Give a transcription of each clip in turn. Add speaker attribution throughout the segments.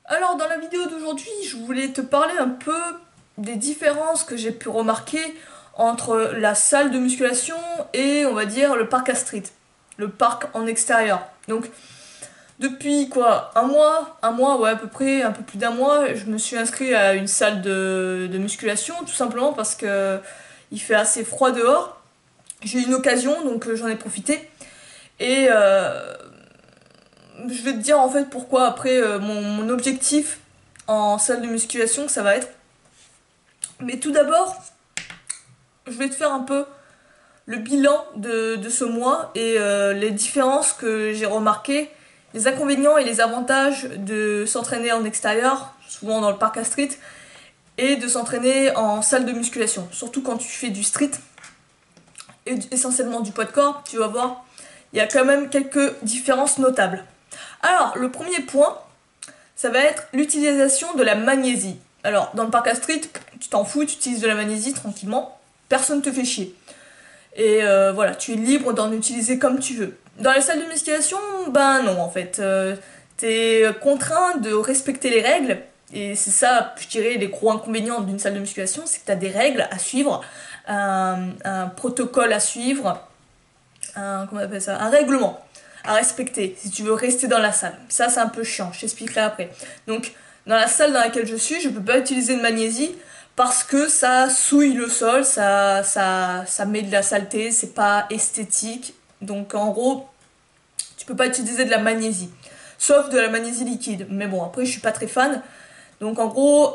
Speaker 1: Alors, dans la vidéo d'aujourd'hui, je voulais te parler un peu des différences que j'ai pu remarquer entre la salle de musculation et, on va dire, le parc à street, le parc en extérieur. Donc, depuis quoi, un mois, ouais, à peu près, un peu plus d'un mois, je me suis inscrit à une salle de musculation, tout simplement parce que il fait assez froid dehors. J'ai eu une occasion, donc j'en ai profité. Et je vais te dire en fait pourquoi après mon objectif en salle de musculation que ça va être. Mais tout d'abord, je vais te faire un peu le bilan de ce mois et les différences que j'ai remarquées, les inconvénients et les avantages de s'entraîner en extérieur, souvent dans le parc à street, et de s'entraîner en salle de musculation. Surtout quand tu fais du street et essentiellement du poids de corps, tu vas voir, il y a quand même quelques différences notables. Alors, le premier point, ça va être l'utilisation de la magnésie. Alors, dans le parc à street, tu t'en fous, tu utilises de la magnésie tranquillement, personne te fait chier. Et voilà, tu es libre d'en utiliser comme tu veux. Dans les salles de musculation, ben non, en fait. T'es contraint de respecter les règles. Et c'est ça, je dirais, les gros inconvénients d'une salle de musculation, c'est que t'as des règles à suivre, un protocole à suivre, comment on appelle ça, un règlement à respecter si tu veux rester dans la salle. Ça, c'est un peu chiant, je t'expliquerai après. Donc, dans la salle dans laquelle je suis, je peux pas utiliser de magnésie parce que ça souille le sol, ça met de la saleté, c'est pas esthétique. Donc, en gros, tu peux pas utiliser de la magnésie. Sauf de la magnésie liquide. Mais bon, après, je suis pas très fan. Donc, en gros,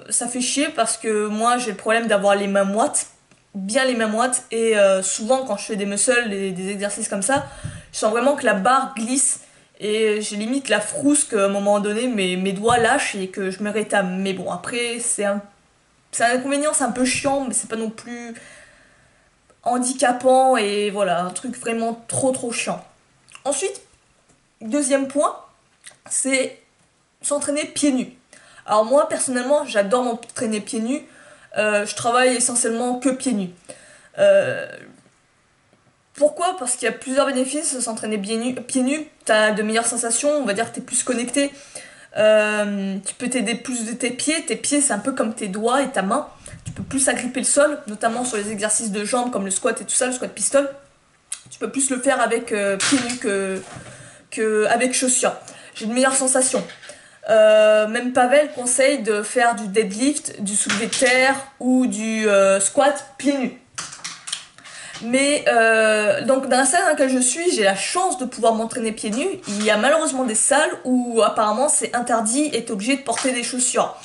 Speaker 1: ça fait chier parce que moi, j'ai le problème d'avoir les mains moites, bien les mains moites, et souvent, quand je fais des muscles, des exercices comme ça, je sens vraiment que la barre glisse et j'ai limite la frousse qu'à un moment donné mes doigts lâchent et que je me rétame. Mais bon, après, c'est un inconvénient, c'est un peu chiant, mais c'est pas non plus handicapant et voilà, un truc vraiment trop chiant. Ensuite, deuxième point, c'est s'entraîner pieds nus. Alors moi, personnellement, j'adore m'entraîner pieds nus. Je travaille essentiellement que pieds nus. Euh, Pourquoi? Parce qu'il y a plusieurs bénéfices à s'entraîner pieds nus. T'as de meilleures sensations, on va dire que t'es plus connecté. Tu peux t'aider plus de tes pieds. Tes pieds, c'est un peu comme tes doigts et ta main. Tu peux plus agripper le sol, notamment sur les exercices de jambes comme le squat et tout ça, le squat pistol. Tu peux plus le faire avec pieds nus que avec chaussures. J'ai de meilleures sensations. Même Pavel conseille de faire du deadlift, du soulevé de terre ou du squat pieds nus. Mais donc dans la salle dans laquelle je suis, j'ai la chance de pouvoir m'entraîner pieds nus. Il y a malheureusement des salles où apparemment c'est interdit et t'es obligé de porter des chaussures.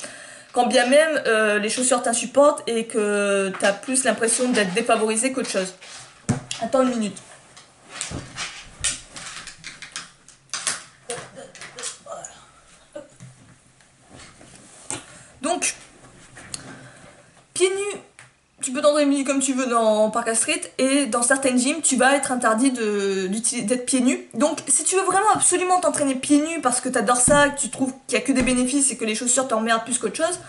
Speaker 1: Quand bien même les chaussures t'insupportent et que t'as plus l'impression d'être défavorisé qu'autre chose. Attends une minute. Donc, pieds nus, tu peux t'entraîner comme tu veux dans Park Street et dans certaines gyms, tu vas être interdit d'être pieds nus. Donc, si tu veux vraiment absolument t'entraîner pieds nus parce que t'adores ça, que tu trouves qu'il y a que des bénéfices et que les chaussures t'emmerdent plus qu'autre chose,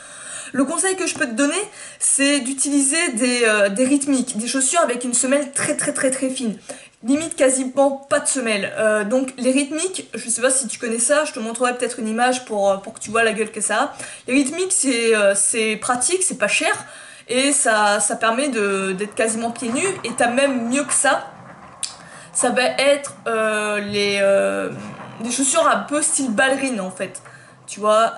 Speaker 1: le conseil que je peux te donner, c'est d'utiliser des rythmiques, des chaussures avec une semelle très fine. Limite quasiment pas de semelle. Donc les rythmiques, je sais pas si tu connais ça, je te montrerai peut-être une image pour que tu vois la gueule que ça a. Les rythmiques, c'est pratique, c'est pas cher, et ça permet d'être quasiment pieds nus, et t'as même mieux que ça va être des chaussures un peu style ballerine en fait. Tu vois,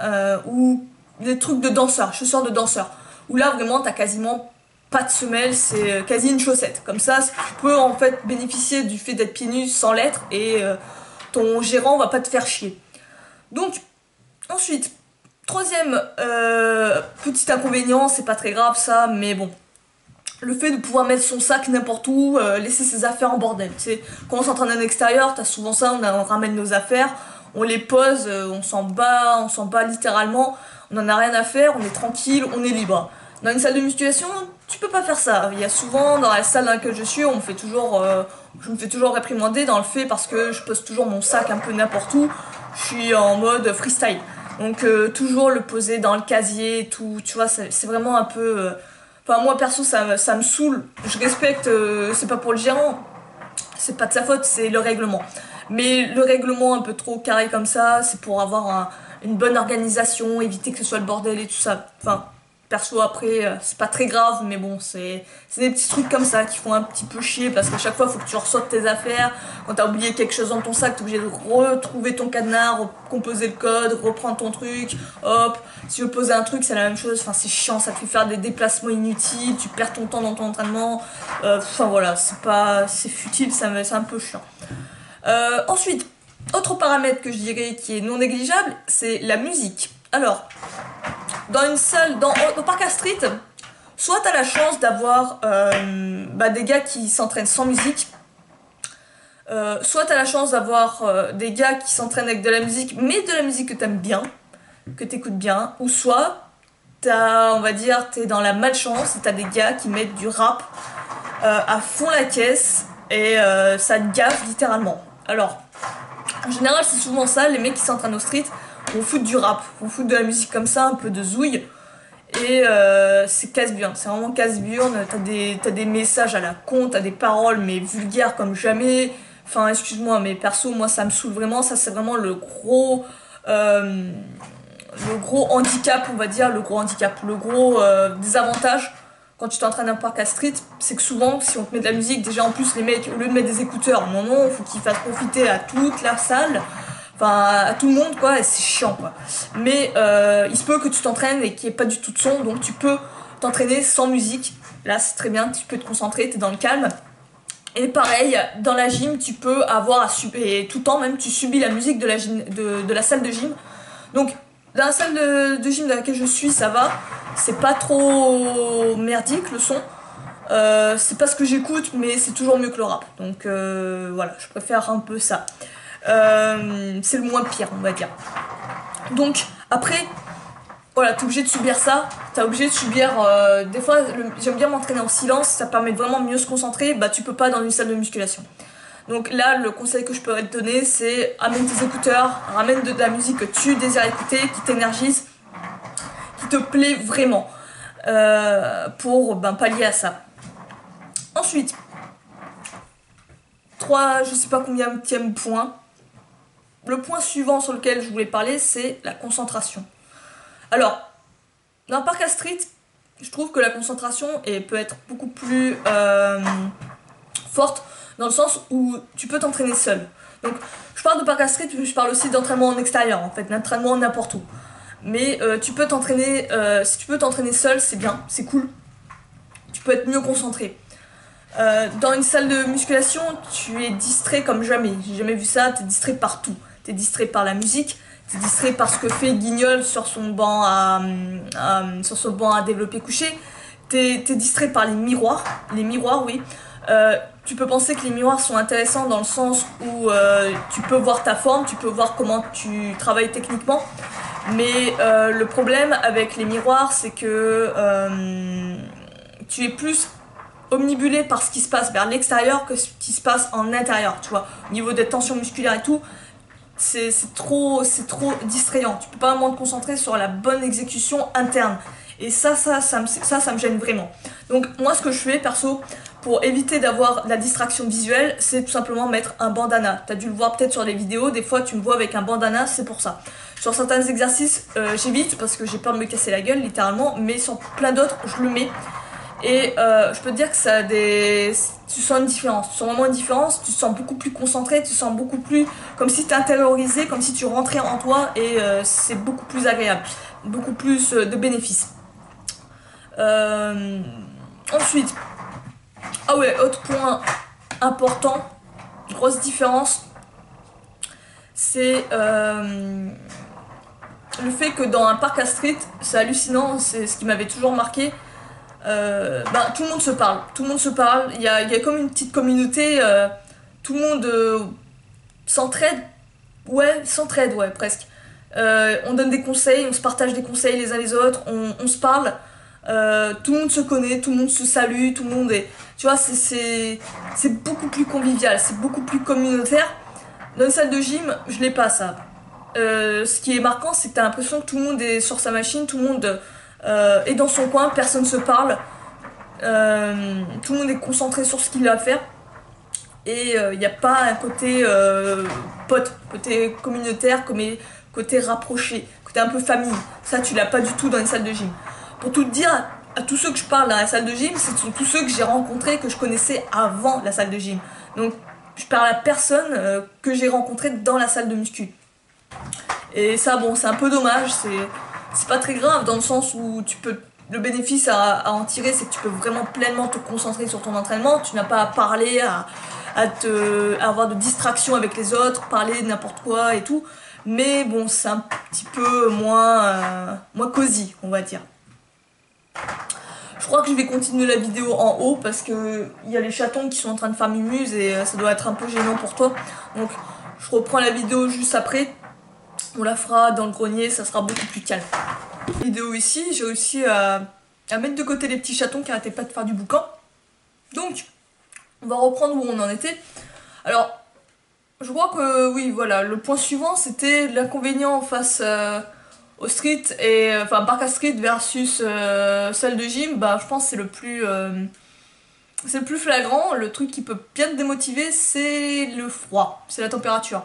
Speaker 1: ou des trucs de danseur, chaussures de danseur. Où là vraiment t'as quasiment pas de semelle, c'est quasi une chaussette. Comme ça, tu peux en fait bénéficier du fait d'être pieds nus sans l'être et ton gérant va pas te faire chier. Donc, ensuite, troisième petit inconvénient, c'est pas très grave ça, mais bon. Le fait de pouvoir mettre son sac n'importe où, laisser ses affaires en bordel. Tu sais, quand on s'entraîne en extérieur, t'as souvent ça, on ramène nos affaires, on les pose, on s'en bat littéralement, on en a rien à faire, on est tranquille, on est libre. Dans une salle de musculation, tu peux pas faire ça. Il y a souvent, dans la salle dans laquelle je suis, je me fais toujours réprimander dans le fait parce que je pose toujours mon sac un peu n'importe où. Je suis en mode freestyle. Donc toujours le poser dans le casier, tout, tu vois, c'est vraiment un peu... Enfin, moi perso, ça me saoule. Je respecte, c'est pas pour le gérant, c'est pas de sa faute, c'est le règlement. Mais le règlement un peu trop carré comme ça, c'est pour avoir une bonne organisation, éviter que ce soit le bordel et tout ça. Enfin, perso après, c'est pas très grave, mais bon, c'est des petits trucs comme ça qui font un petit peu chier parce qu'à chaque fois, il faut que tu ressortes tes affaires. Quand t'as oublié quelque chose dans ton sac, t'es obligé de retrouver ton cadenas, recomposer le code, reprendre ton truc, hop. Si tu veux poser un truc, c'est la même chose. Enfin, c'est chiant, ça te fait faire des déplacements inutiles, tu perds ton temps dans ton entraînement. Enfin voilà, c'est futile, c'est un peu chiant. Ensuite, autre paramètre que je dirais qui est non négligeable, c'est la musique. Alors, dans une salle, au Parc Astrid, soit t'as la chance d'avoir des gars qui s'entraînent sans musique, soit t'as la chance d'avoir des gars qui s'entraînent avec de la musique, mais de la musique que t'aimes bien, que t'écoutes bien, ou soit on va dire, t'es dans la malchance et t'as des gars qui mettent du rap à fond la caisse et ça te gaffe littéralement. Alors, en général, c'est souvent ça, les mecs qui s'entraînent au street vont foutre du rap, vont foutre de la musique comme ça, un peu de zouille, et c'est casse-burne, c'est vraiment casse-burne, t'as des messages à la con, t'as des paroles mais vulgaires comme jamais, enfin excuse-moi, mais perso, moi ça me saoule vraiment, ça c'est vraiment le gros handicap, on va dire, le gros désavantage quand tu t'entraînes à un parc à street, c'est que souvent, si on te met de la musique, déjà en plus, les mecs, au lieu de mettre des écouteurs, non, il faut qu'ils fassent profiter à toute la salle, enfin, à tout le monde, quoi, et c'est chiant, quoi. Mais il se peut que tu t'entraînes et qu'il n'y ait pas du tout de son, donc tu peux t'entraîner sans musique. Là, c'est très bien, tu peux te concentrer, t'es dans le calme. Et pareil, dans la gym, tu peux avoir et tout le temps même, tu subis la musique de la salle de gym. Donc, dans la salle de gym dans laquelle je suis, ça va. C'est pas trop merdique le son. C'est pas ce que j'écoute, mais c'est toujours mieux que le rap. Donc voilà, je préfère un peu ça. C'est le moins pire, on va dire. Donc après, voilà, t'es obligé de subir ça. T'es obligé de subir. Des fois, j'aime bien m'entraîner en silence. Ça permet de vraiment mieux se concentrer. Bah, tu peux pas dans une salle de musculation. Donc là, le conseil que je peux te donner, c'est amène tes écouteurs, ramène de la musique que tu désires écouter, qui t'énergise, qui te plaît vraiment, pour pallier à ça. Ensuite, je sais pas combienième point. Le point suivant sur lequel je voulais parler, c'est la concentration. Alors, dans le parc Astrid, je trouve que la concentration peut être beaucoup plus forte, dans le sens où tu peux t'entraîner seul. Donc, je parle de parc Astrid, je parle aussi d'entraînement en extérieur, en fait, d'entraînement n'importe où. Mais tu peux t'entraîner, si tu peux t'entraîner seul, c'est bien, c'est cool. Tu peux être mieux concentré. Dans une salle de musculation, tu es distrait comme jamais. J'ai jamais vu ça, tu es distrait par tout. Tu es distrait par la musique, tu es distrait par ce que fait Guignol sur son banc à développer couché. Tu es distrait par les miroirs. Les miroirs, oui. Tu peux penser que les miroirs sont intéressants dans le sens où tu peux voir ta forme, tu peux voir comment tu travailles techniquement. Mais le problème avec les miroirs, c'est que tu es plus omnibulé par ce qui se passe vers l'extérieur que ce qui se passe en intérieur, tu vois. Au niveau des tensions musculaires et tout, c'est trop distrayant. Tu peux pas vraiment te concentrer sur la bonne exécution interne. Et ça me gêne vraiment. Donc moi, ce que je fais, perso, pour éviter d'avoir la distraction visuelle, c'est tout simplement mettre un bandana. T'as dû le voir peut-être sur les vidéos, des fois tu me vois avec un bandana, c'est pour ça. Sur certains exercices, j'évite parce que j'ai peur de me casser la gueule, littéralement, mais sur plein d'autres, je le mets. Et je peux te dire que tu sens une différence, tu sens vraiment une différence, tu te sens beaucoup plus concentré, tu te sens beaucoup plus comme si tu intériorisais, comme si tu rentrais en toi, et c'est beaucoup plus agréable, beaucoup plus de bénéfices. Ensuite, ah ouais, autre point important, grosse différence, c'est le fait que dans un parc à street, c'est hallucinant, c'est ce qui m'avait toujours marqué. Tout le monde se parle, il y a comme une petite communauté, tout le monde s'entraide, ouais, presque. On donne des conseils, on se partage des conseils les uns les autres, on se parle, tout le monde se connaît, tout le monde se salue, tout le monde est... Tu vois, c'est beaucoup plus convivial, c'est beaucoup plus communautaire. Dans une salle de gym, je l'ai pas ça. Ce qui est marquant, c'est que t'as l'impression que tout le monde est sur sa machine, tout le monde est dans son coin, personne se parle, tout le monde est concentré sur ce qu'il a à faire. Et il n'y a pas un côté pote, côté communautaire, côté rapproché. côté un peu famille. Ça, tu l'as pas du tout dans les salles de gym. Pour tout te dire, à tous ceux que je parle dans la salle de gym, ce sont tous ceux que j'ai rencontrés, que je connaissais avant la salle de gym. Donc, je parle à personne que j'ai rencontré dans la salle de muscu. Et ça, bon, c'est un peu dommage, c'est pas très grave dans le sens où tu peux. Le bénéfice à en tirer, c'est que tu peux vraiment pleinement te concentrer sur ton entraînement. Tu n'as pas à parler, à avoir de distractions avec les autres, parler de n'importe quoi et tout. Mais bon, c'est un petit peu moins cosy, on va dire. Je crois que je vais continuer la vidéo en haut parce que il y a les chatons qui sont en train de faire mumuse et ça doit être un peu gênant pour toi. Donc je reprends la vidéo juste après. On la fera dans le grenier, ça sera beaucoup plus calme. Vidéo ici, j'ai réussi à mettre de côté les petits chatons qui arrêtaient pas de faire du boucan. Donc, on va reprendre où on en était. Alors, je crois que oui, voilà, le point suivant c'était l'inconvénient face au street et enfin parc à street versus salle de gym. Bah, je pense que c'est le plus flagrant. Le truc qui peut bien te démotiver, c'est le froid, c'est la température.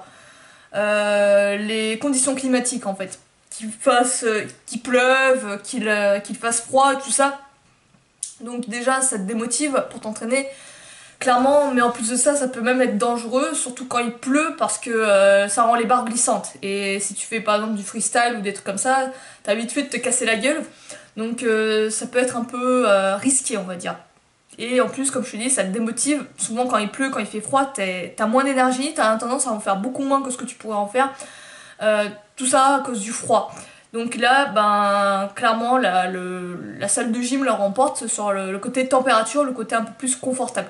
Speaker 1: Les conditions climatiques en fait, qu'il pleuve, qu'il fasse froid et tout ça. Donc déjà ça te démotive pour t'entraîner clairement, mais en plus de ça, ça peut même être dangereux, surtout quand il pleut parce que ça rend les barres glissantes. Et si tu fais par exemple du freestyle ou des trucs comme ça, t'as vite fait de te casser la gueule. Donc ça peut être un peu risqué, on va dire. Et en plus, comme je te dis, ça te démotive. Souvent, quand il pleut, quand il fait froid, t'as moins d'énergie, t'as tendance à en faire beaucoup moins que ce que tu pourrais en faire. Tout ça à cause du froid. Donc là, ben, clairement, la salle de gym la remporte sur le côté température, le côté un peu plus confortable.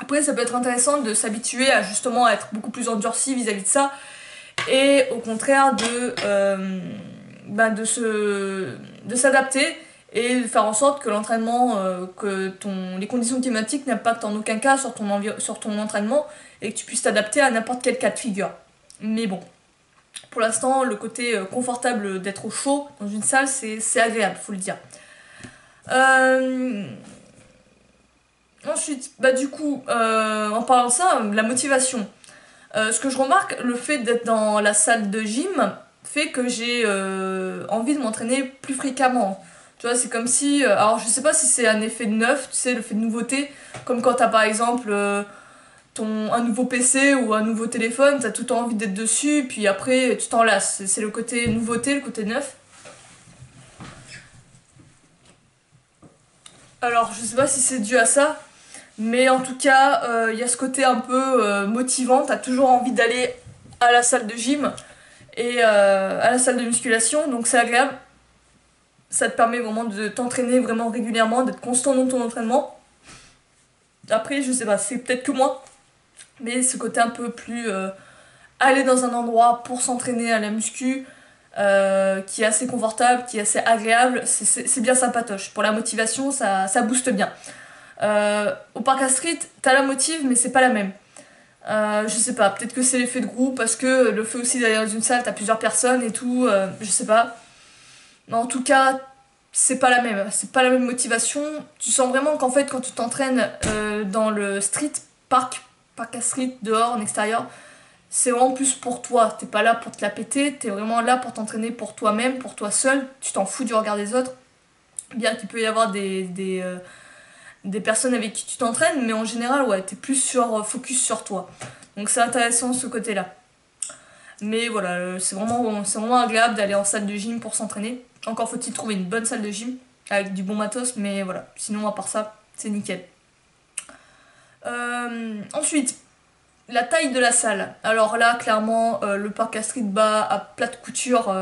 Speaker 1: Après, ça peut être intéressant de s'habituer à justement être beaucoup plus endurci vis-à-vis de ça. Et au contraire de s'adapter et de faire en sorte que l'entraînement, les conditions climatiques n'impactent en aucun cas sur ton entraînement et que tu puisses t'adapter à n'importe quel cas de figure. Mais bon, pour l'instant, le côté confortable d'être au chaud dans une salle, c'est agréable, faut le dire. Ensuite, bah du coup, en parlant de ça, la motivation. Ce que je remarque, le fait d'être dans la salle de gym fait que j'ai envie de m'entraîner plus fréquemment. Tu vois, c'est comme si... alors, je sais pas si c'est un effet de neuf, tu sais, le fait de nouveauté. Comme quand t'as par exemple un nouveau PC ou un nouveau téléphone, t'as tout le temps envie d'être dessus, puis après, tu t'en lasses. C'est le côté nouveauté, le côté neuf. Alors, je sais pas si c'est dû à ça, mais en tout cas, il y a ce côté un peu motivant. T'as toujours envie d'aller à la salle de gym et à la salle de musculation, donc c'est agréable. Ça te permet vraiment de t'entraîner vraiment régulièrement, d'être constant dans ton entraînement. Après, je sais pas, c'est peut-être que moi, mais ce côté un peu plus aller dans un endroit pour s'entraîner à la muscu, qui est assez confortable, qui est assez agréable, c'est bien sympatoche. Pour la motivation, ça booste bien. Au parc à street, t'as la motive, mais c'est pas la même. Je sais pas, peut-être que c'est l'effet de groupe, parce que le fait aussi d'aller dans une salle, t'as plusieurs personnes et tout, je sais pas. Mais en tout cas, c'est pas la même motivation. Tu sens vraiment qu'en fait, quand tu t'entraînes dans le street, parc à street, dehors, en extérieur, c'est vraiment plus pour toi. T'es pas là pour te la péter, t'es vraiment là pour t'entraîner pour toi-même, pour toi seul. Tu t'en fous du regard des autres. Bien qu'il peut y avoir des personnes avec qui tu t'entraînes, mais en général, ouais, t'es plus focus sur toi. Donc c'est intéressant ce côté-là. Mais voilà, c'est vraiment agréable d'aller en salle de gym pour s'entraîner. Encore faut-il trouver une bonne salle de gym avec du bon matos, mais voilà. Sinon, à part ça, c'est nickel. Ensuite, la taille de la salle. Alors là, clairement, le parc à street bat à plat de couture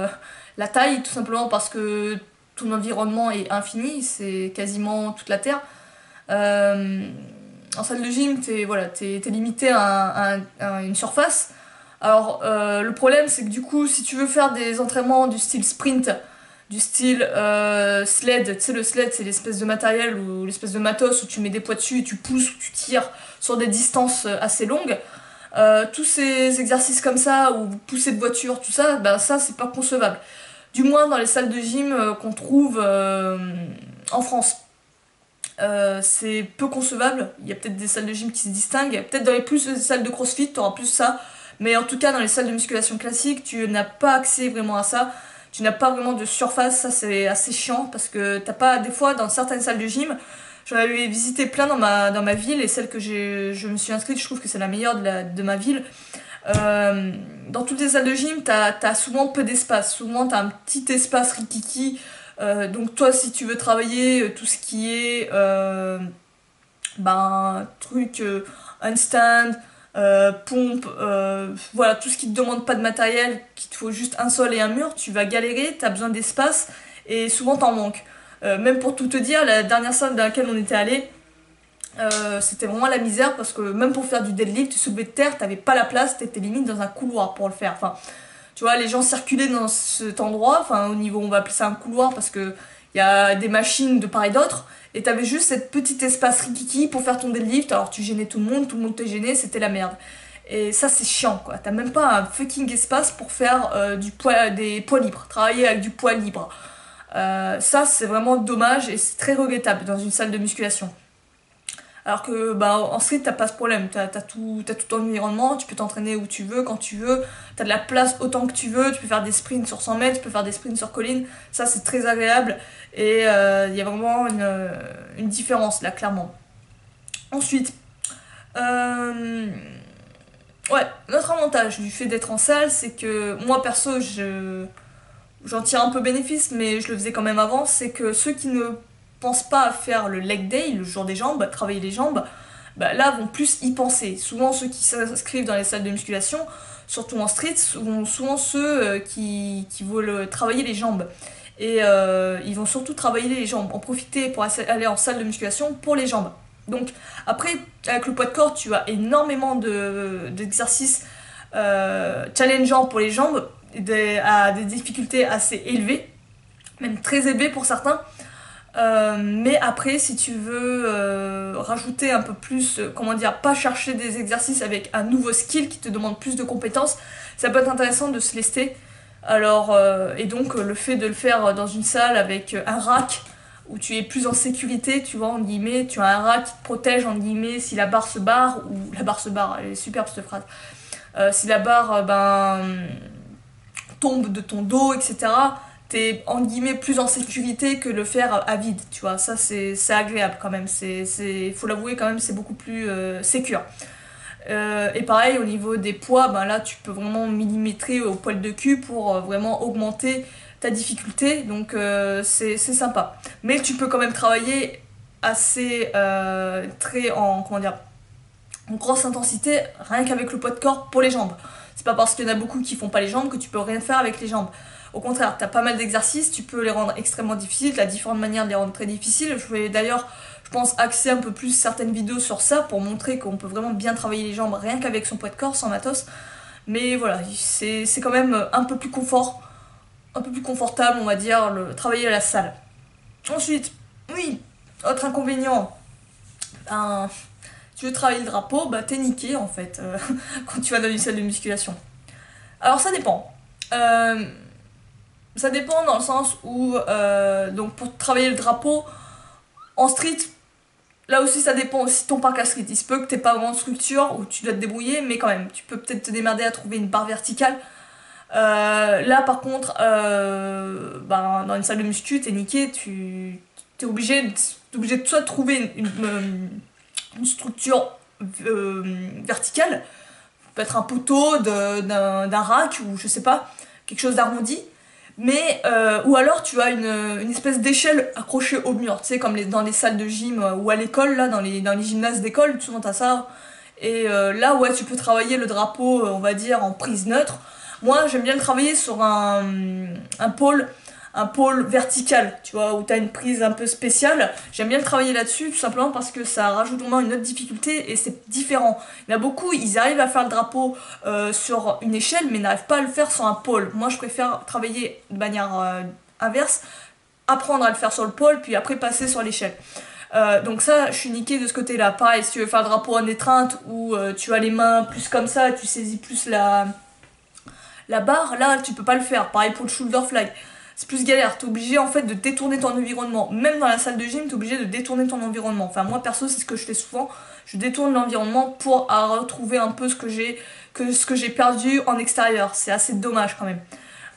Speaker 1: la taille, tout simplement parce que ton environnement est infini, c'est quasiment toute la terre. En salle de gym, t'es limité à une surface. Alors, le problème, c'est que du coup, si tu veux faire des entraînements du style sprint, du style sled, tu sais, le sled, c'est l'espèce de matériel ou l'espèce de matos où tu mets des poids dessus et tu pousses ou tu tires sur des distances assez longues. Tous ces exercices comme ça, ou pousser de voiture, tout ça, ben ça, c'est pas concevable. Du moins dans les salles de gym qu'on trouve en France. C'est peu concevable. Il y a peut-être des salles de gym qui se distinguent. Peut-être dans les salles de crossfit, tu auras plus ça. Mais en tout cas, dans les salles de musculation classiques, tu n'as pas accès vraiment à ça. tu n'as pas vraiment de surface, ça c'est assez chiant parce que t'as pas, des fois dans certaines salles de gym, j'en avais visité plein dans ma ville et celle que je me suis inscrite, je trouve que c'est la meilleure de ma ville. Dans toutes les salles de gym, t'as souvent peu d'espace, souvent t'as un petit espace rikiki, donc toi si tu veux travailler tout ce qui est truc handstand, pompe, voilà, tout ce qui te demande pas de matériel, qu'il te faut juste un sol et un mur, tu vas galérer, t'as besoin d'espace et souvent t'en manques. Même pour tout te dire, la dernière salle dans laquelle on était allé, c'était vraiment la misère parce que même pour faire du deadlift, tu soulevais de terre, t'avais pas la place, t'étais limite dans un couloir pour le faire. Enfin, tu vois, les gens circulaient dans cet endroit, enfin au niveau, on va appeler ça un couloir parce que il y a des machines de part et d'autre, et t'avais juste cette petite espace rikiki pour faire ton deadlift, alors tu gênais tout le monde te gênait, c'était la merde. Et ça c'est chiant quoi, t'as même pas un fucking espace pour faire des poids libres, travailler avec du poids libre. Ça c'est vraiment dommage et c'est très regrettable dans une salle de musculation. Alors que en street t'as pas ce problème, t'as tout ton environnement, tu peux t'entraîner où tu veux, quand tu veux, t'as de la place autant que tu veux, tu peux faire des sprints sur 100 mètres, tu peux faire des sprints sur colline, ça c'est très agréable et il y a vraiment une différence là clairement. Ensuite, ouais, l'autre avantage du fait d'être en salle, c'est que moi perso j'en tire un peu bénéfice, mais je le faisais quand même avant, c'est que ceux qui ne pensent pas à faire le leg day, le jour des jambes, travailler les jambes, là vont plus y penser. Souvent ceux qui s'inscrivent dans les salles de musculation, surtout en street, sont souvent ceux qui veulent travailler les jambes. Et ils vont surtout travailler les jambes, en profiter pour aller en salle de musculation pour les jambes. Donc après, avec le poids de corps, tu as énormément d'exercices challengeants pour les jambes, à des difficultés assez élevées, même très élevées pour certains. Mais après, si tu veux rajouter un peu plus, pas chercher des exercices avec un nouveau skill qui te demande plus de compétences, ça peut être intéressant de se lester. Alors, et donc le fait de le faire dans une salle avec un rack où tu es plus en sécurité, tu vois, en guillemets, tu as un rack qui te protège, en guillemets, si la barre se barre, ou la barre se barre, elle est superbe cette phrase, si la barre tombe de ton dos, etc., t'es en guillemets plus en sécurité que le faire à vide, tu vois, ça c'est agréable quand même, faut l'avouer quand même, c'est beaucoup plus sécure. Et pareil au niveau des poids, là tu peux vraiment millimétrer au poil de cul pour vraiment augmenter ta difficulté, donc c'est sympa. Mais tu peux quand même travailler assez très en grosse intensité rien qu'avec le poids de corps pour les jambes. C'est pas parce qu'il y en a beaucoup qui font pas les jambes que tu peux rien faire avec les jambes. Au contraire, t'as pas mal d'exercices, tu peux les rendre extrêmement difficiles, t'as différentes manières de les rendre très difficiles. Je vais d'ailleurs, je pense, axer un peu plus certaines vidéos sur ça pour montrer qu'on peut vraiment bien travailler les jambes rien qu'avec son poids de corps, sans matos. Mais voilà, c'est quand même un peu plus confortable, on va dire, travailler à la salle. Ensuite, oui, autre inconvénient, tu veux travailler le drapeau, t'es niqué en fait, quand tu vas dans une salle de musculation. Alors ça dépend. Ça dépend dans le sens où, donc pour travailler le drapeau, en street, là aussi ça dépend aussi de ton parc à street. Il se peut que t'aies pas vraiment de structure où tu dois te débrouiller, mais quand même, tu peux peut-être te démerder à trouver une barre verticale. Là par contre, dans une salle de muscu, t'es niqué, t'es obligé de soit trouver une structure verticale, ça peut être un poteau d'un rack ou je sais pas, quelque chose d'arrondi. Mais, ou alors tu as une espèce d'échelle accrochée au mur, tu sais, comme dans les salles de gym ou à l'école, là, dans les gymnases d'école, souvent t'as ça. Et là, ouais, tu peux travailler le drapeau, on va dire, en prise neutre. Moi, j'aime bien le travailler sur un pôle vertical, tu vois, où t'as une prise un peu spéciale. J'aime bien le travailler là-dessus, tout simplement parce que ça rajoute vraiment une autre difficulté et c'est différent. Il y en a beaucoup, ils arrivent à faire le drapeau sur une échelle, mais n'arrivent pas à le faire sur un pôle. Moi, je préfère travailler de manière inverse, apprendre à le faire sur le pôle, puis après passer sur l'échelle. Donc ça, je suis niquée de ce côté-là. Pareil, si tu veux faire le drapeau en étreinte, où tu as les mains plus comme ça, tu saisis plus la barre, là, tu peux pas le faire. Pareil pour le shoulder flag. C'est plus galère, t'es obligé en fait de détourner ton environnement. Même dans la salle de gym, t'es obligé de détourner ton environnement. Enfin moi perso c'est ce que je fais souvent, je détourne l'environnement pour retrouver un peu ce que j'ai perdu en extérieur. C'est assez dommage quand même.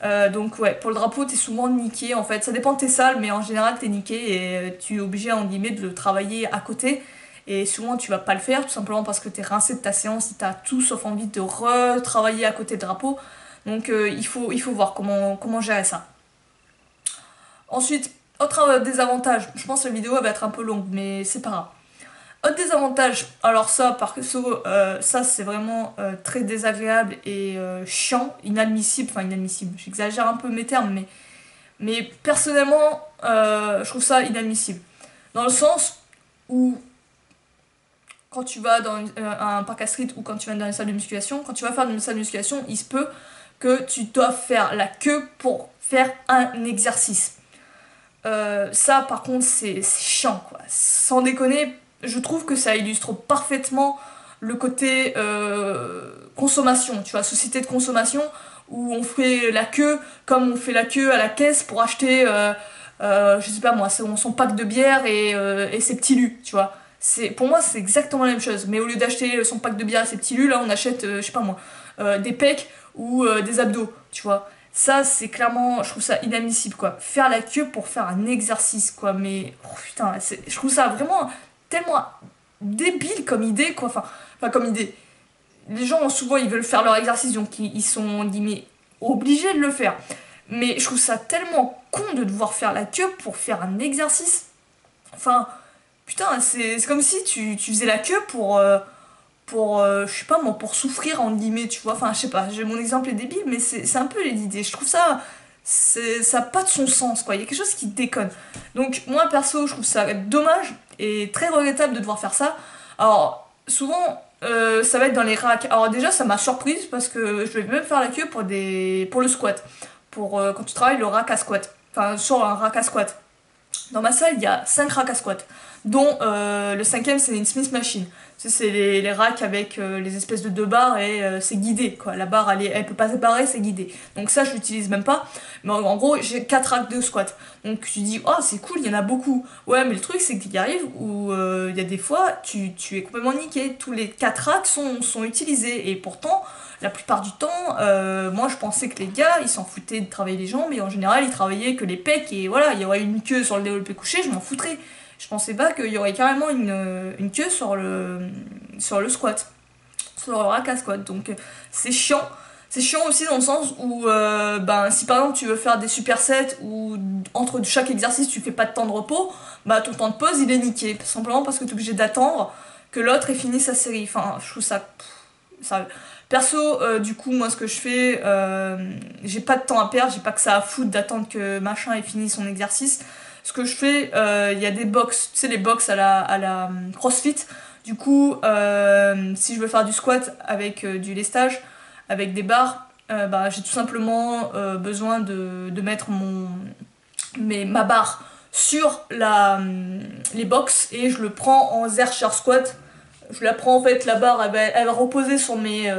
Speaker 1: Donc ouais, pour le drapeau, t'es souvent niqué en fait. Ça dépend de tes salles, mais en général, t'es niqué et tu es obligé, en guillemets, de le travailler à côté. Et souvent, tu vas pas le faire, tout simplement parce que t'es rincé de ta séance et t'as tout sauf envie de retravailler à côté de drapeau. Donc il faut voir comment gérer ça. Ensuite, autre désavantage. Je pense que la vidéo elle va être un peu longue, mais c'est pas grave. Autre désavantage, alors ça, perso, ça c'est vraiment très désagréable et chiant, inadmissible, enfin inadmissible, j'exagère un peu mes termes, mais personnellement, je trouve ça inadmissible. Dans le sens où, quand tu vas dans un parc à street ou quand tu vas dans une salle de musculation, quand tu vas faire une salle de musculation, il se peut que tu doives faire la queue pour faire un exercice. Ça, par contre, c'est chiant, quoi. Sans déconner, je trouve que ça illustre parfaitement le côté consommation, tu vois, société de consommation, où on fait la queue comme on fait la queue à la caisse pour acheter, je sais pas moi, son pack de bière et ses petits lus, tu vois. Pour moi, c'est exactement la même chose, mais au lieu d'acheter son pack de bière et ses petits lus, là, on achète, je sais pas moi, des pecs ou des abdos, tu vois. Ça, c'est clairement, je trouve ça inadmissible, quoi. Faire la queue pour faire un exercice, quoi. Mais, oh, putain, je trouve ça vraiment tellement débile comme idée, quoi. Enfin, comme idée. Les gens, souvent, ils veulent faire leur exercice, donc ils sont, guillemets, obligés de le faire. Mais je trouve ça tellement con de devoir faire la queue pour faire un exercice. Enfin, putain, c'est comme si tu faisais la queue pour je sais pas moi, pour souffrir en guillemets, tu vois, enfin je sais pas, mon exemple est débile, mais c'est un peu l'idée, je trouve ça, ça n'a pas de son sens, quoi, il y a quelque chose qui déconne. Donc moi perso, je trouve ça dommage et très regrettable de devoir faire ça. Alors souvent, ça va être dans les racks, alors déjà ça m'a surprise parce que je vais même faire la queue pour le squat, pour quand tu travailles le rack à squat, enfin sur un rack à squat. Dans ma salle, il y a 5 racks à squat, dont le cinquième, c'est une Smith Machine. C'est les racks avec les espèces de deux barres et c'est guidé, quoi. La barre, elle peut pas se barrer, c'est guidé. Donc ça, je l'utilise même pas. Mais en gros, j'ai 4 racks de squat. Donc tu dis, oh, c'est cool, il y en a beaucoup. Ouais, mais le truc, c'est qu'il y arrive où il y a des fois, tu es complètement niqué. Tous les 4 racks sont utilisés. Et pourtant, la plupart du temps, moi je pensais que les gars ils s'en foutaient de travailler les jambes, mais en général ils travaillaient que les pecs et voilà, il y aurait une queue sur le développé couché, je m'en foutrais. Je pensais pas qu'il y aurait carrément une queue sur le squat, sur le rack à squat. Donc c'est chiant. C'est chiant aussi dans le sens où ben, si par exemple tu veux faire des supersets ou entre chaque exercice tu fais pas de temps de repos, bah ton temps de pause il est niqué. Simplement parce que tu es obligé d'attendre que l'autre ait fini sa série. Enfin, je trouve ça. Perso, du coup, moi ce que je fais, j'ai pas de temps à perdre, j'ai pas que ça à foutre d'attendre que machin ait fini son exercice. Ce que je fais, il y a des box, tu sais, les box à la CrossFit. Du coup, si je veux faire du squat avec du lestage, avec des barres, bah, j'ai tout simplement besoin de mettre ma barre sur les box et je le prends en Zercher squat. Je la prends en fait, la barre elle va reposer sur mes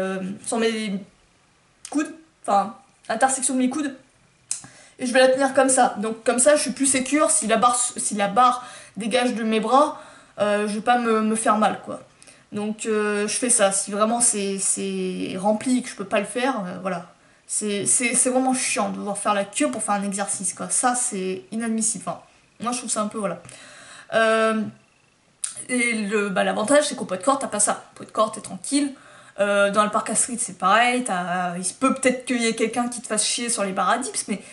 Speaker 1: coudes, enfin intersection de mes coudes, et je vais la tenir comme ça. Donc comme ça je suis plus sécure, si la barre dégage de mes bras, je vais pas me faire mal, quoi. Donc je fais ça, si vraiment c'est rempli et que je peux pas le faire, voilà. C'est vraiment chiant de devoir faire la queue pour faire un exercice, quoi. Ça c'est inadmissible, enfin, moi je trouve ça un peu, voilà. Et l'avantage, c'est qu'au poids de corps, t'as pas ça. Au poids de corps, t'es tranquille. Dans le parc à street, c'est pareil. Il se peut peut-être qu'il y ait quelqu'un qui te fasse chier sur les barres à dips, mais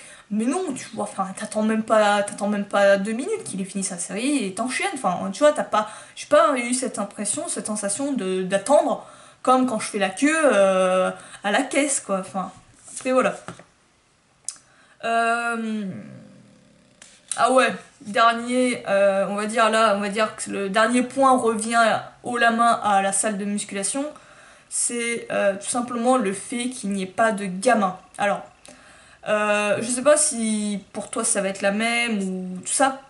Speaker 1: non, tu vois, enfin, t'attends même pas 2 minutes qu'il ait fini sa série et t'enchaînes. Enfin, tu vois, j'ai pas eu cette impression, cette sensation d'attendre, comme quand je fais la queue à la caisse, quoi. Enfin, après, voilà. Ah ouais, dernier, on va dire que le dernier point revient haut la main à la salle de musculation, c'est tout simplement le fait qu'il n'y ait pas de gamins. Alors, je sais pas si pour toi ça va être la même ou tout ça,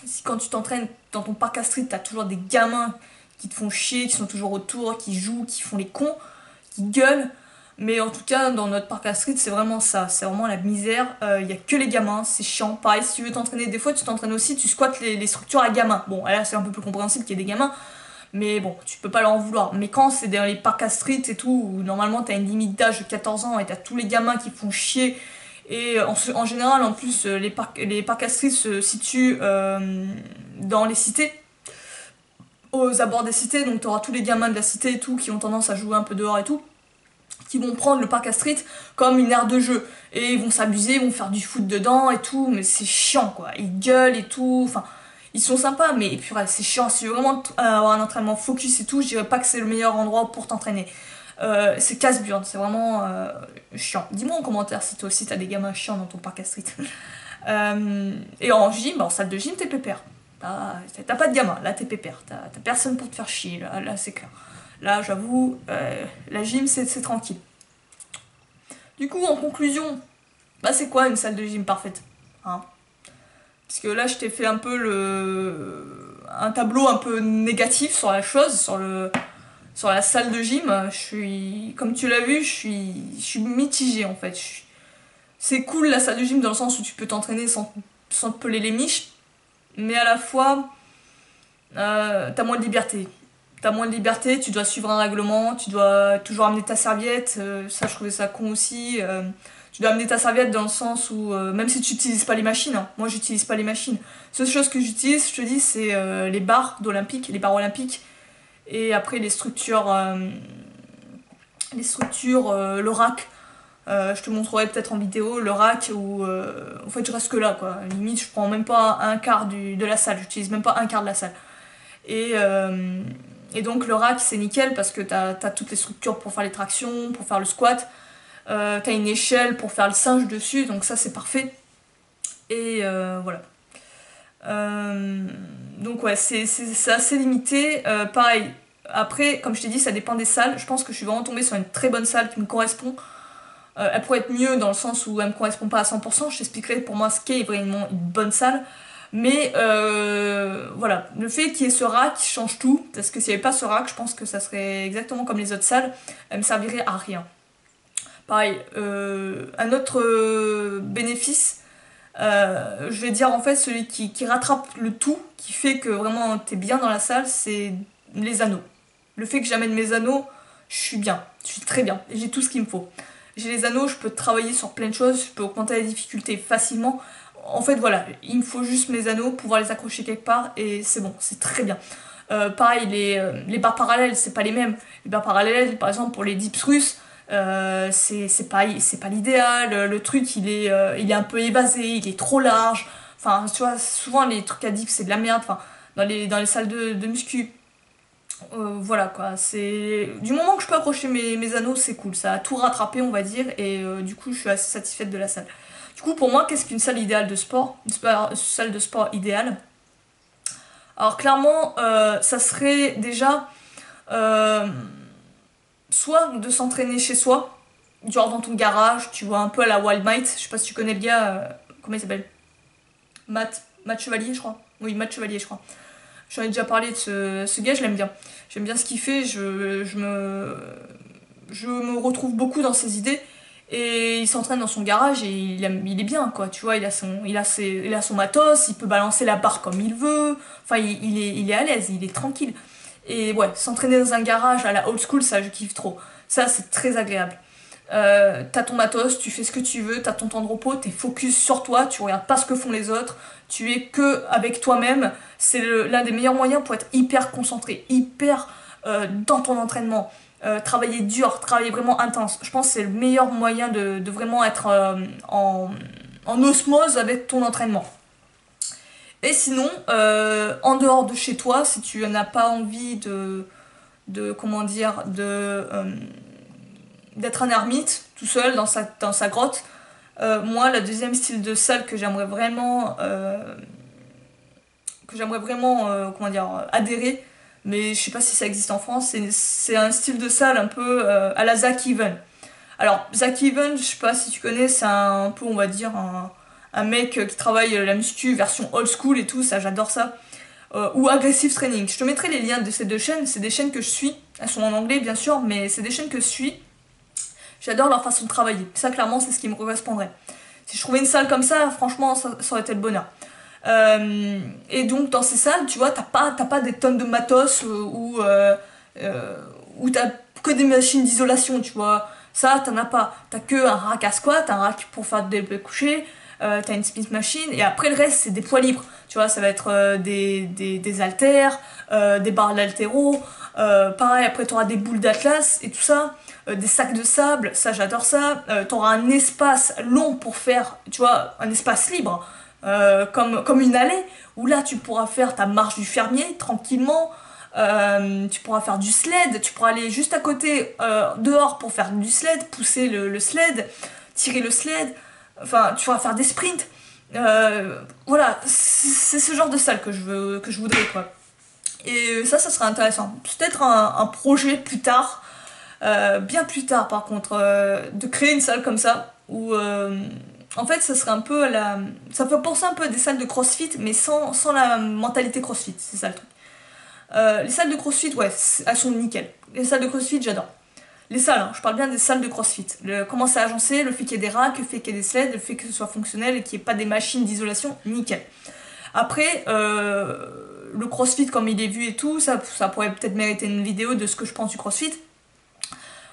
Speaker 1: si quand tu t'entraînes dans ton parc à street, t'as toujours des gamins qui te font chier, qui sont toujours autour, qui jouent, qui font les cons, qui gueulent. Mais en tout cas, dans notre parc à street, c'est vraiment ça. C'est vraiment la misère. Il y a que les gamins, c'est chiant. Pareil, si tu veux t'entraîner, des fois, tu t'entraînes aussi, tu squattes les structures à gamins. Bon, là, c'est un peu plus compréhensible qu'il y ait des gamins. Mais bon, tu peux pas leur en vouloir. Mais quand c'est dans les parcs à street et tout, où normalement t'as une limite d'âge de 14 ans et t'as tous les gamins qui font chier. Et en général, en plus, les parcs à street se situent dans les cités, aux abords des cités. Donc t'auras tous les gamins de la cité et tout qui ont tendance à jouer un peu dehors et tout, qui vont prendre le parc à street comme une aire de jeu. Et ils vont s'amuser, ils vont faire du foot dedans et tout. Mais c'est chiant, quoi. Ils gueulent et tout. Enfin, ils sont sympas, mais purée, c'est chiant. Si tu veux vraiment avoir un entraînement focus et tout, je dirais pas que c'est le meilleur endroit pour t'entraîner. C'est casse-burne, c'est vraiment chiant. Dis-moi en commentaire si toi aussi t'as des gamins chiants dans ton parc à street. Et en gym, en salle de gym, t'es pépère. T'as pas de gamin, là t'es pépère. T'as personne pour te faire chier, là c'est clair. Là j'avoue, la gym c'est tranquille. Du coup, en conclusion, c'est quoi une salle de gym parfaite, hein? Parce que là je t'ai fait un peu un tableau un peu négatif sur la chose, sur la salle de gym. Comme tu l'as vu, je suis mitigée en fait. C'est cool la salle de gym dans le sens où tu peux t'entraîner sans te peler les miches, mais à la fois, t'as moins de liberté. T'as moins de liberté, tu dois suivre un règlement, tu dois toujours amener ta serviette, ça je trouvais ça con aussi. Tu dois amener ta serviette dans le sens où, même si tu n'utilises pas les machines, hein, moi j'utilise pas les machines. Seule chose que j'utilise, je te dis, c'est les barres les barres olympiques, et après les structures, le rack. Je te montrerai peut-être en vidéo le rack où en fait je reste que là, quoi. Limite je prends même pas un quart de la salle, j'utilise même pas un quart de la salle. Et donc le rack c'est nickel parce que t'as toutes les structures pour faire les tractions, pour faire le squat. T'as une échelle pour faire le singe dessus, donc ça c'est parfait. Et voilà. Donc ouais, c'est assez limité. Pareil, après, comme je t'ai dit, ça dépend des salles. Je pense que je suis vraiment tombée sur une très bonne salle qui me correspond. Elle pourrait être mieux dans le sens où elle me correspond pas à 100%. Je t'expliquerai pour moi ce qu'est vraiment une bonne salle. Mais voilà, le fait qu'il y ait ce rack change tout. Parce que s'il n'y avait pas ce rack, je pense que ça serait exactement comme les autres salles. Elle me servirait à rien. Pareil, un autre bénéfice, je vais dire en fait celui qui rattrape le tout, qui fait que vraiment t'es bien dans la salle, c'est les anneaux. Le fait que j'amène mes anneaux, je suis bien, je suis très bien, et j'ai tout ce qu'il me faut. J'ai les anneaux, je peux travailler sur plein de choses, je peux augmenter la difficulté facilement. En fait voilà, il me faut juste mes anneaux, pouvoir les accrocher quelque part, et c'est bon, c'est très bien. Pareil, les barres parallèles, c'est pas les mêmes. Les barres parallèles, par exemple pour les dips russes, c'est pas l'idéal. Le truc il est un peu évasé, il est trop large. Enfin, tu vois, souvent les trucs à dips c'est de la merde. Enfin, dans les salles de muscu. Voilà quoi, c'est du moment que je peux accrocher mes anneaux, c'est cool, ça a tout rattrapé on va dire, et du coup je suis assez satisfaite de la salle. Du coup pour moi, qu'est-ce qu'une salle idéale de sport? Une salle de sport idéale. Alors clairement, ça serait déjà soit de s'entraîner chez soi, genre dans ton garage, tu vois, un peu à la Wild Might. Je sais pas si tu connais le gars, comment il s'appelle? Matt Chevalier je crois. Oui, Matt Chevalier je crois. J'en ai déjà parlé de ce gars, je l'aime bien. J'aime bien ce qu'il fait, je me retrouve beaucoup dans ses idées. Et il s'entraîne dans son garage et il est bien, quoi. Tu vois, il a son matos, il peut balancer la barre comme il veut. Enfin, il est à l'aise, il est tranquille. Et ouais, s'entraîner dans un garage à la old school, ça, je kiffe trop. Ça, c'est très agréable. T'as ton matos, tu fais ce que tu veux, t'as ton temps de repos, t'es focus sur toi, tu regardes pas ce que font les autres, tu es que avec toi-même. C'est l'un des meilleurs moyens pour être hyper concentré, hyper dans ton entraînement. Travailler dur, travailler vraiment intense. Je pense que c'est le meilleur moyen de vraiment être en osmose avec ton entraînement. Et sinon, en dehors de chez toi, si tu n'as pas envie comment dire, d'être un ermite tout seul dans sa grotte, moi la deuxième style de salle que j'aimerais vraiment comment dire, adhérer, mais je sais pas si ça existe en France, c'est un style de salle un peu à la Zach Even. Alors Zach Even, je sais pas si tu connais, c'est un peu on va dire un mec qui travaille la muscu version old school et tout, ça j'adore ça. Ou Aggressive Training. Je te mettrai les liens de ces deux chaînes, c'est des chaînes que je suis, elles sont en anglais bien sûr, mais c'est des chaînes que je suis. J'adore leur façon de travailler, ça clairement c'est ce qui me correspondrait. Si je trouvais une salle comme ça, franchement ça aurait été le bonheur. Et donc dans ces salles, tu vois, t'as pas des tonnes de matos où t'as que des machines d'isolation, tu vois. Ça, t'en as pas. T'as que un rack à squat, un rack pour faire des développés couchés, t'as une Smith machine, et après le reste, c'est des poids libres. Tu vois, ça va être des haltères, des barres d'haltéro, pareil, après t'auras des boules d'atlas et tout ça, des sacs de sable, ça j'adore ça. T'auras un espace long pour faire, tu vois, un espace libre, comme une allée, où là tu pourras faire ta marche du fermier tranquillement. Tu pourras faire du sled, tu pourras aller juste à côté dehors pour faire du sled, pousser le sled, tirer le sled, enfin tu pourras faire des sprints. Voilà, c'est ce genre de salle que je voudrais quoi. Et ça serait intéressant. Peut-être un projet plus tard, bien plus tard par contre, de créer une salle comme ça, où en fait ça serait un peu ça fait penser un peu à des salles de CrossFit, mais sans la mentalité CrossFit, c'est ça le truc. Les salles de CrossFit, ouais, elles sont nickel. Les salles de CrossFit, j'adore. Les salles, hein, je parle bien des salles de CrossFit. Comment c'est agencé, le fait qu'il y ait des racks, le fait qu'il y ait des sleds, le fait que ce soit fonctionnel et qu'il n'y ait pas des machines d'isolation, nickel. Après, le CrossFit comme il est vu et tout, ça pourrait peut-être mériter une vidéo de ce que je pense du CrossFit.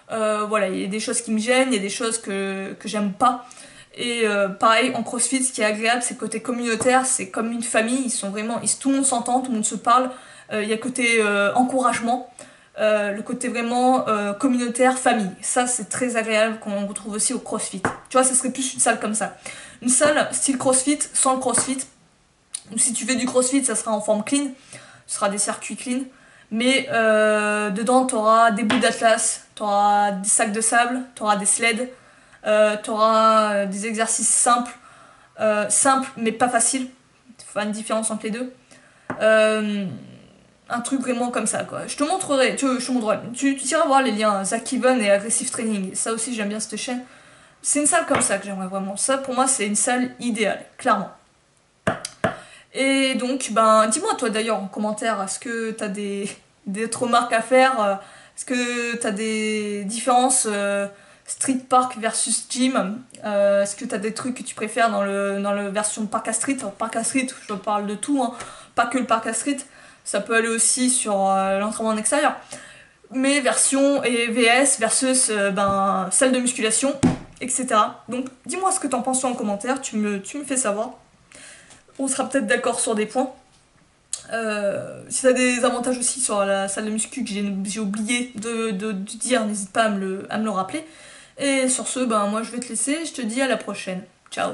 Speaker 1: Voilà, il y a des choses qui me gênent, il y a des choses que j'aime pas. Et pareil, en CrossFit, ce qui est agréable, c'est le côté communautaire, c'est comme une famille, tout le monde s'entend, tout le monde se parle. Il y a le côté encouragement, le côté vraiment communautaire, famille. Ça, c'est très agréable qu'on retrouve aussi au CrossFit. Tu vois, ça serait plus une salle comme ça. Une salle style CrossFit, sans le CrossFit. Si tu fais du CrossFit, ça sera en forme clean. Ce sera des circuits clean. Mais dedans, tu auras des bouts d'atlas, tu auras des sacs de sable, tu auras des sleds, tu auras des exercices simples mais pas faciles. Il faut faire une différence entre les deux. Un truc vraiment comme ça quoi. Je te montrerai, tu iras voir les liens, Zach Even et Aggressive Training. Ça aussi j'aime bien cette chaîne. C'est une salle comme ça que j'aimerais vraiment. Ça pour moi c'est une salle idéale, clairement. Et donc ben dis-moi toi d'ailleurs en commentaire, est-ce que t'as des remarques à faire, est-ce que t'as des différences street park versus gym, est-ce que t'as des trucs que tu préfères dans le version park à street. Alors, park à street, je parle de tout, hein, pas que le park à street. Ça peut aller aussi sur l'entraînement en extérieur. Mais version et VS versus salle de musculation, etc. Donc dis-moi ce que t'en penses en commentaire, tu me fais savoir. On sera peut-être d'accord sur des points. Si t'as des avantages aussi sur la salle de muscu que j'ai oublié de dire, n'hésite pas à me le rappeler. Et sur ce, moi je vais te laisser, je te dis à la prochaine. Ciao.